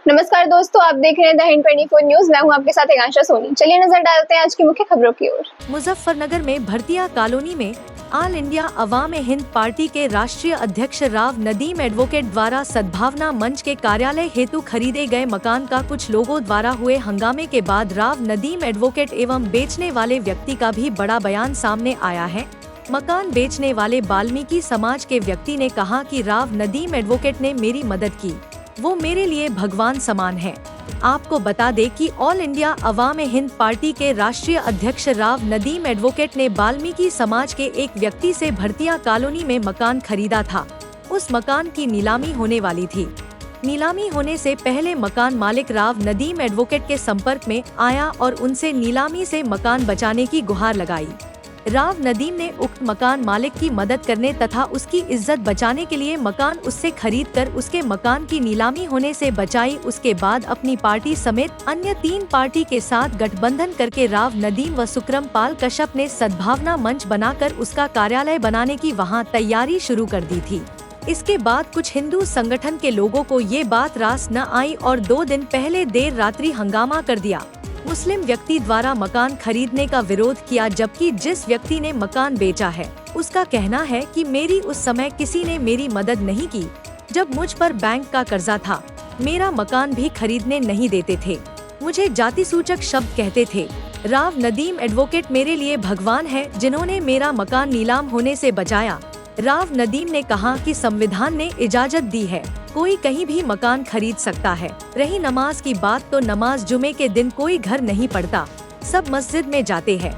नमस्कार दोस्तों, आप देख रहे हैं द हिंद 24 न्यूज। मैं हूं आपके साथ आकांक्षा सोनी। चलिए नजर डालते हैं आज की मुख्य खबरों की ओर। मुजफ्फरनगर में भरतिया कॉलोनी में ऑल इंडिया अवाम हिंद पार्टी के राष्ट्रीय अध्यक्ष राव नदीम एडवोकेट द्वारा सद्भावना मंच के कार्यालय हेतु खरीदे गए मकान का कुछ लोगों द्वारा हुए हंगामे के बाद राव नदीम एडवोकेट एवं बेचने वाले व्यक्ति का भी बड़ा बयान सामने आया है। मकान बेचने वाले वाल्मीकि समाज के व्यक्ति ने कहा कि राव नदीम एडवोकेट ने मेरी मदद की, वो मेरे लिए भगवान समान है। आपको बता दें कि ऑल इंडिया अवाम हिंद पार्टी के राष्ट्रीय अध्यक्ष राव नदीम एडवोकेट ने वाल्मीकि समाज के एक व्यक्ति से भरतिया कॉलोनी में मकान खरीदा था। उस मकान की नीलामी होने वाली थी। नीलामी होने से पहले मकान मालिक राव नदीम एडवोकेट के संपर्क में आया और उनसे नीलामी से मकान बचाने की गुहार लगाई। राव नदीम ने उक्त मकान मालिक की मदद करने तथा उसकी इज्जत बचाने के लिए मकान उससे खरीदकर उसके मकान की नीलामी होने से बचाई। उसके बाद अपनी पार्टी समेत अन्य 3 पार्टी के साथ गठबंधन करके राव नदीम व सुक्रम पाल कश्यप ने सद्भावना मंच बनाकर उसका कार्यालय बनाने की वहां तैयारी शुरू कर दी थी। इसके बाद कुछ हिंदू संगठन के लोगों को ये बात रास न आई और 2 दिन पहले देर रात्रि हंगामा कर दिया। मुस्लिम व्यक्ति द्वारा मकान खरीदने का विरोध किया, जबकि जिस व्यक्ति ने मकान बेचा है उसका कहना है कि मेरी उस समय किसी ने मेरी मदद नहीं की, जब मुझ पर बैंक का कर्जा था। मेरा मकान भी खरीदने नहीं देते थे, मुझे जाति सूचक शब्द कहते थे। राव नदीम एडवोकेट मेरे लिए भगवान है, जिन्होंने मेरा मकान नीलाम होने से बचाया। राव नदीम ने कहा कि संविधान ने इजाजत दी है, कोई कहीं भी मकान खरीद सकता है। रही नमाज की बात, तो नमाज जुमे के दिन कोई घर नहीं पढ़ता, सब मस्जिद में जाते हैं।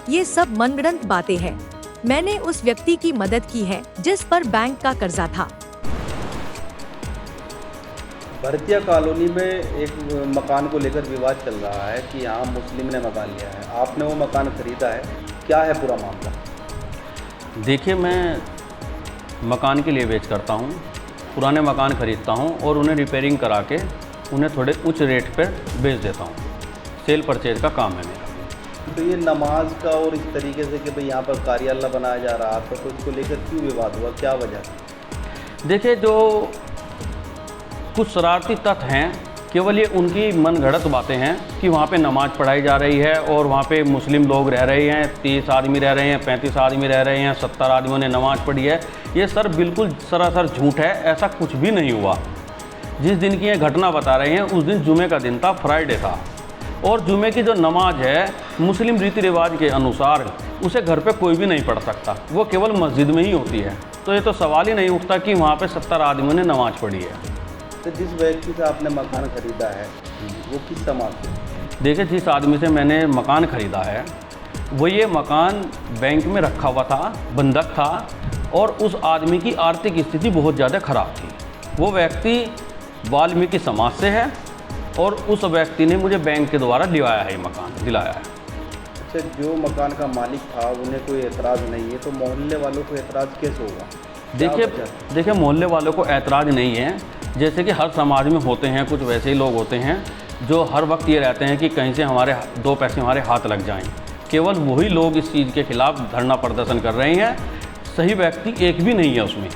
ये सब मनगढ़ंत बातें हैं। मैंने उस व्यक्ति की मदद की है जिस पर बैंक का कर्जा था। भरतिया कॉलोनी में एक मकान को लेकर विवाद चल रहा है कि यहाँ मुस्लिम ने मकान लिया है, आपने वो मकान खरीदा है, क्या है पूरा मामला? देखिए, मैं मकान के लिए बेच करता हूँ, पुराने मकान खरीदता हूँ और उन्हें रिपेयरिंग करा के उन्हें थोड़े उच्च रेट पर बेच देता हूँ। सेल परचेज का काम है मेरा। तो ये नमाज का और इस तरीके से कि भाई यहाँ पर कार्यालय बनाया जा रहा था, तो इसको लेकर क्यों विवाद हुआ, क्या वजह? देखिए, जो कुछ शरारती तत्व हैं, केवल ये उनकी मनगढ़ंत बातें हैं कि वहाँ पे नमाज़ पढ़ाई जा रही है और वहाँ पे मुस्लिम लोग रह रहे हैं, 30 आदमी रह रहे हैं, 35 आदमी रह रहे हैं, 70 आदमियों ने नमाज़ पढ़ी है। ये सर बिल्कुल सरासर झूठ है, ऐसा कुछ भी नहीं हुआ। जिस दिन की ये घटना बता रहे हैं उस दिन जुमे का दिन था, फ्राइडे था, और जुमे की जो नमाज है मुस्लिम रीति रिवाज के अनुसार उसे घर पे कोई भी नहीं पढ़ सकता, वो केवल मस्जिद में ही होती है। तो ये तो सवाल ही नहीं उठता कि वहाँ पे 70 आदमियों ने नमाज पढ़ी है। तो जिस व्यक्ति से आपने मकान खरीदा है वो किस समाज से? देखिए, जिस आदमी से मैंने मकान ख़रीदा है वो ये मकान बैंक में रखा हुआ था, बंधक था, और उस आदमी की आर्थिक स्थिति बहुत ज़्यादा ख़राब थी। वो व्यक्ति वाल्मीकि समाज से है और उस व्यक्ति ने मुझे बैंक के द्वारा दिलाया है, ये मकान दिलाया है। अच्छा, जो मकान का मालिक था उन्हें कोई एतराज़ नहीं है, तो मोहल्ले वालों को एतराज़ कैसे होगा? देखिए, मोहल्ले वालों को ऐतराज़ नहीं है। जैसे कि हर समाज में होते हैं, कुछ वैसे ही लोग होते हैं जो हर वक्त ये रहते हैं कि कहीं से हमारे 2 पैसे हमारे हाथ लग जाएं। केवल वही लोग इस चीज़ के खिलाफ धरना प्रदर्शन कर रहे हैं, सही व्यक्ति एक भी नहीं है उसमें।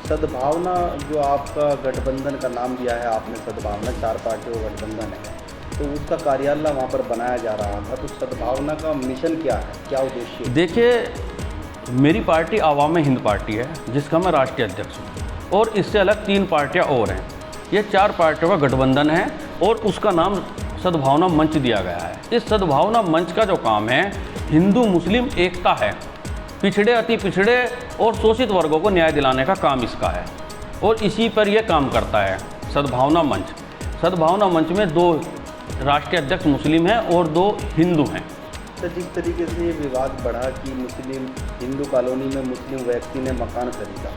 सद्भावना जो आपका गठबंधन का नाम दिया है आपने, सद्भावना 4 पार्टियों का गठबंधन है, तो उसका कार्यालय वहाँ पर बनाया जा रहा था, तो सद्भावना का मिशन क्या है, क्या उद्देश्य? देखिए, मेरी पार्टी अवाम हिंद पार्टी है जिसका मैं राष्ट्रीय अध्यक्ष हूँ, और इससे अलग 3 पार्टियाँ और हैं। ये 4 पार्टियों का गठबंधन है और उसका नाम सद्भावना मंच दिया गया है। इस सद्भावना मंच का जो काम है हिंदू मुस्लिम एकता है, पिछड़े अति पिछड़े और शोषित वर्गों को न्याय दिलाने का काम इसका है, और इसी पर यह काम करता है सद्भावना मंच। सद्भावना मंच में 2 राष्ट्रीय अध्यक्ष मुस्लिम हैं और 2 हिंदू हैं। तो जिस तरीके से ये विवाद बढ़ा कि मुस्लिम हिंदू कॉलोनी में मुस्लिम व्यक्ति ने मकान खरीदा,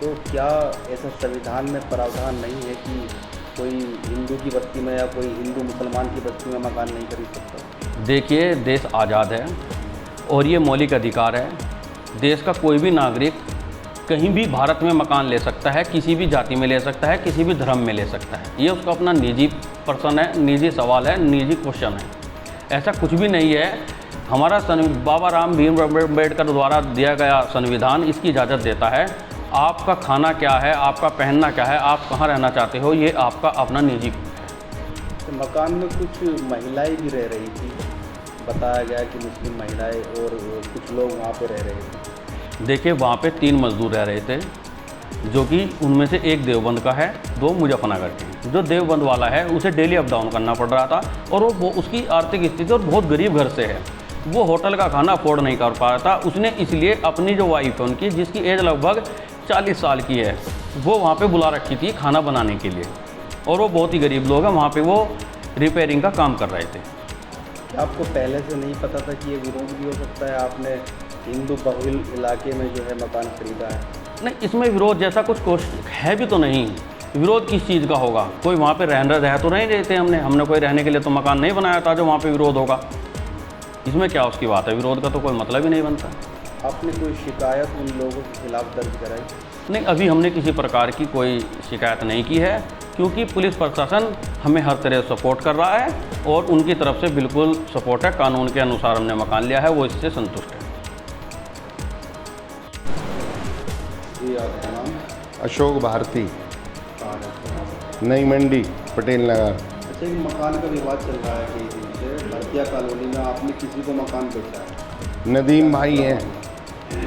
तो क्या ऐसा संविधान में प्रावधान नहीं है कि कोई हिंदू की बस्ती में या कोई हिंदू मुसलमान की बस्ती में मकान नहीं खरीद सकता? देखिए, देश आज़ाद है और ये मौलिक अधिकार है। देश का कोई भी नागरिक कहीं भी भारत में मकान ले सकता है, किसी भी जाति में ले सकता है, किसी भी धर्म में ले सकता है। ये उसका अपना निजी प्रश्न है, निजी सवाल है, निजी क्वेश्चन है। ऐसा कुछ भी नहीं है। हमारा बाबा राम भीम अम्बेडकर द्वारा दिया गया संविधान इसकी इजाज़त देता है, आपका खाना क्या है, आपका पहनना क्या है, आप कहाँ रहना चाहते हो, ये आपका अपना निजी है। तो मकान में कुछ महिलाएं भी रह रही थी, बताया गया कि मुस्लिम महिलाएं और कुछ लोग वहाँ पे रह रहे थे। देखिए वहाँ पे 3 मजदूर रह रहे थे, जो कि उनमें से एक देवबंद का है, 2 मुजफ्फरनगर के। जो देवबंद वाला है उसे डेली अप डाउन करना पड़ रहा था, और वो उसकी आर्थिक स्थिति और बहुत गरीब घर से है, वो होटल का खाना अफोर्ड नहीं कर पा रहा था। उसने इसलिए अपनी जो वाइफ है उनकी, जिसकी एज लगभग 40 साल की है, वो वहाँ पे बुला रखी थी खाना बनाने के लिए, और वो बहुत ही गरीब लोग हैं। वहाँ पे वो रिपेयरिंग का काम कर रहे थे। क्या आपको पहले से नहीं पता था कि ये विरोध भी हो सकता है? आपने हिंदू बहुल इलाके में जो है मकान खरीदा है। नहीं, इसमें विरोध जैसा कुछ है भी तो नहीं। विरोध किस चीज़ का होगा? कोई वहाँ पे रह तो नहीं रहते हमने कोई रहने के लिए तो मकान नहीं बनाया था जो वहाँ पे विरोध होगा। इसमें क्या उसकी बात है? विरोध का तो कोई मतलब ही नहीं बनता। आपने कोई शिकायत उन लोगों के खिलाफ दर्ज कराई? नहीं, अभी हमने किसी प्रकार की कोई शिकायत नहीं की है, क्योंकि पुलिस प्रशासन हमें हर तरह सपोर्ट कर रहा है और उनकी तरफ से बिल्कुल सपोर्ट है। कानून के अनुसार हमने मकान लिया है, वो इससे संतुष्ट है। जी, आपका नाम? अशोक भारती, कहाँ रहते हैं? नई मंडी, पटेल नगर। अच्छा, एक मकान का विवाद चल रहा है कई दिन से भरतिया कॉलोनी में। आपने किसी को मकान बेचा है? नदीम भाई हैं,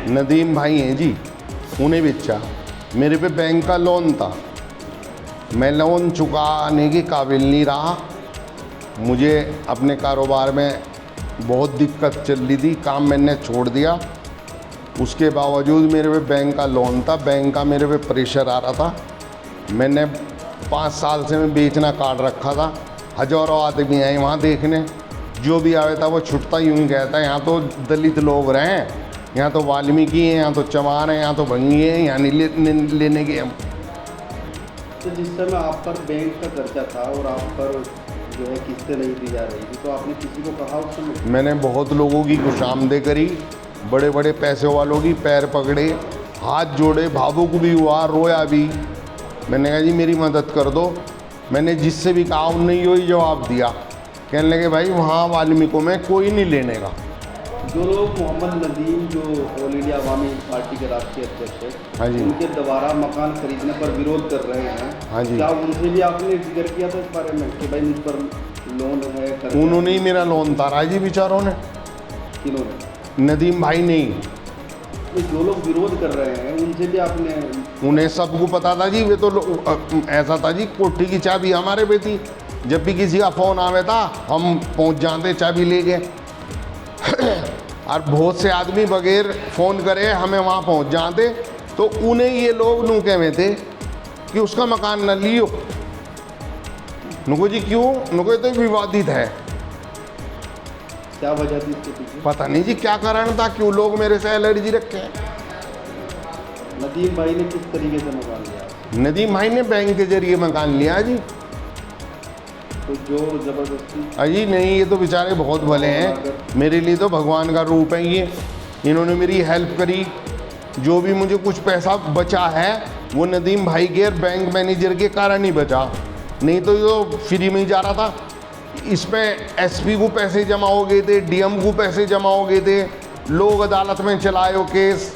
नदीम भाई हैं जी, उन्हें बेचा। मेरे पे बैंक का लोन था, मैं लोन चुकाने के काबिल नहीं रहा। मुझे अपने कारोबार में बहुत दिक्कत चल रही थी, काम मैंने छोड़ दिया। उसके बावजूद मेरे पे बैंक का लोन था, बैंक का मेरे पे प्रेशर आ रहा था। मैंने 5 साल से मैं बेचना काट रखा था। हज़ारों आदमी आए वहाँ देखने, जो भी आया था वो छुटता यूँ ही कहता, यहाँ तो दलित लोग रहे हैं, यहाँ तो वाल्मीकि हैं, यहाँ तो चमार हैं, यहाँ तो भंगी हैं, यहाँ नहीं लेने के हम। तो जिस समय आप पर बैंक का कर्जा था और आप पर जो है किस्तें नहीं दी जा रही थी, तो आपने किसी को कहा उस समय? मैंने बहुत लोगों की खुशामदे करी, बड़े बड़े पैसे वालों की पैर पकड़े, हाथ जोड़े, भावुक भी हुआ, रोया भी। मैंने कहा जी मेरी मदद कर दो। मैंने जिससे भी कहा उन्होंने यही जवाब दिया, कहने लगे भाई वहाँ वाल्मीकियों में कोई नहीं लेने का। जो लोग मोहम्मद नदीम जो ऑल इंडिया अवामी पार्टी के राष्ट्रीय अध्यक्ष हैं, हाँ जी, उनके दोबारा मकान खरीदने पर विरोध कर रहे हैं, हाँ जी, क्या उनसे भी आपने जिक्र किया था इस बारे में कि भाई मुझ पर लोन है? उन्होंने ही मेरा लोन तारा जी बेचारों ने। किन्होंने? नदीम भाई नहीं, तो जो लोग विरोध कर रहे हैं उनसे भी आपने? उन्हें सबको पता था जी। वे तो ऐसा था जी, कोठी की चाबी हमारे पे थी, जब भी किसी का फ़ोन आवे था हम पहुंच जाते, चाबी ले गए। और बहुत से आदमी बगैर फ़ोन करे हमें वहाँ पहुंच जाते, तो उन्हें ये लोग नू कहे थे कि उसका मकान न लियो। नुको जी क्यों? नुको तो विवादित है। क्या वजह थी इसके पीछे? पता नहीं जी क्या कारण था, क्यों लोग मेरे से एलर्जी रखे। नदीम भाई ने किस तरीके से मकान लिया? नदीम भाई ने बैंक के जरिए मकान लिया जी। तो जोर जबरदस्ती? अजी नहीं, ये तो बेचारे बहुत भले हैं, मेरे लिए तो भगवान का रूप है ये। इन्होंने मेरी हेल्प करी, जो भी मुझे कुछ पैसा बचा है वो नदीम भाई के और बैंक मैनेजर के कारण ही बचा, नहीं तो ये फ्री में ही जा रहा था। इसमें एसपी को पैसे जमा हो गए थे, डीएम को पैसे जमा हो गए थे, लोग अदालत में चलाए हो केस।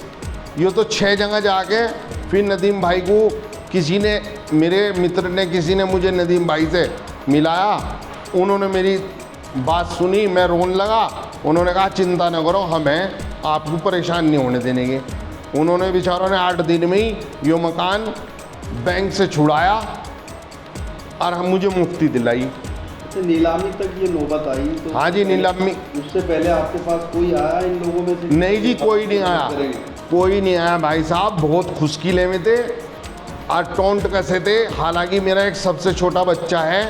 ये तो 6 जगह जाके फिर नदीम भाई को किसी ने, मेरे मित्र ने, किसी ने मुझे नदीम भाई से मिलाया। उन्होंने मेरी बात सुनी, मैं रोने लगा। उन्होंने कहा चिंता न करो, हमें आपको परेशान नहीं होने देंगे। उन्होंने बेचारों ने 8 दिन में ही ये मकान बैंक से छुड़ाया और हम मुझे मुफ्ती दिलाई। तो नीलामी तक ये नौबत आई तो? हाँ जी, नीलामी। उससे पहले आपके पास कोई आया इन लोगों में से? नहीं जी, कोई नहीं आया, कोई नहीं आया भाई साहब। बहुत खुशकिले में थे और टोंट कसे थे। हालांकि मेरा एक सबसे छोटा बच्चा है,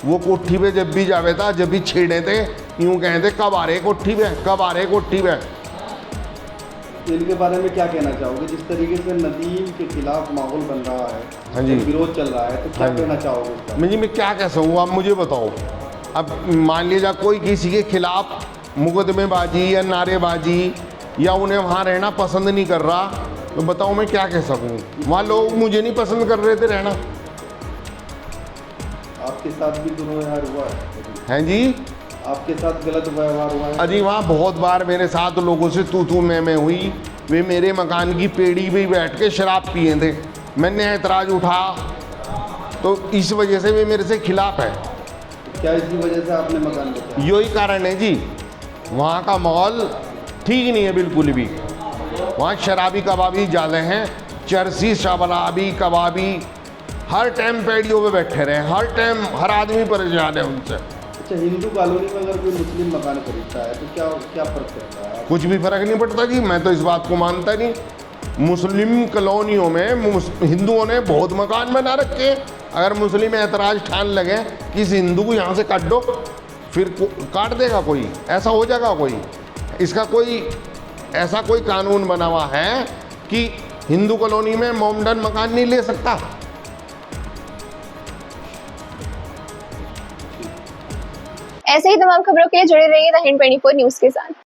वो कोठी पे जब भी जावे था, जब भी छेड़े थे, यूँ कहते कब आ रहे कोठी पे, कब आ रहे कोठी पे। इनके बारे में क्या कहना चाहोगे? जिस तरीके से नदीम के खिलाफ माहौल बन रहा है, हाँ जी, विरोध चल रहा है, तो क्या हाँ जी कहना चाहोगे? मैं क्या कह सकूँ, आप मुझे बताओ। अब मान लीजिए कोई किसी के खिलाफ मुकदमेबाजी या नारेबाजी या उन्हें वहाँ रहना पसंद नहीं कर रहा, तो बताओ मैं क्या कह सकूँ। वहाँ लोग मुझे नहीं पसंद कर रहे थे रहना। आपके साथ भी दुर्व्यवहार हुआ है? जी, आपके साथ गलत व्यवहार हुआ है? अजी वहाँ बहुत बार मेरे साथ लोगों से तू मैं हुई, वे मेरे मकान की पेड़ी पे बैठ के शराब पिए थे। मैंने ऐतराज़ उठाया तो इस वजह से वे मेरे से खिलाफ है। क्या इसी वजह से आपने मकान बेचा? यही कारण है जी, वहाँ का माहौल ठीक नहीं है बिल्कुल भी। वहाँ शराबी कबाबी ज़्यादा हैं, चरसी शराबी कबाबी हर टाइम पेड़ियों पे बैठे रहे, हर टाइम हर आदमी परेशान है उनसे। अच्छा, हिंदू कॉलोनी में अगर कोई मुस्लिम मकान खरीदता है तो क्या क्या फर्क पड़ता है? कुछ भी फर्क नहीं पड़ता जी, मैं तो इस बात को मानता नहीं। मुस्लिम कॉलोनियों में हिंदुओं ने बहुत मकान बना रखे हैं। अगर मुस्लिम ऐतराज़ ठान लगे कि इस हिंदू को यहाँ से काट दो, फिर काट देगा कोई, ऐसा हो जाएगा कोई। इसका कोई ऐसा कोई कानून बना हुआ है कि हिंदू कॉलोनी में मोमडन मकान नहीं ले सकता। ऐसे ही तमाम खबरों के लिए जुड़े रहिए द हिंद 24 न्यूज के साथ।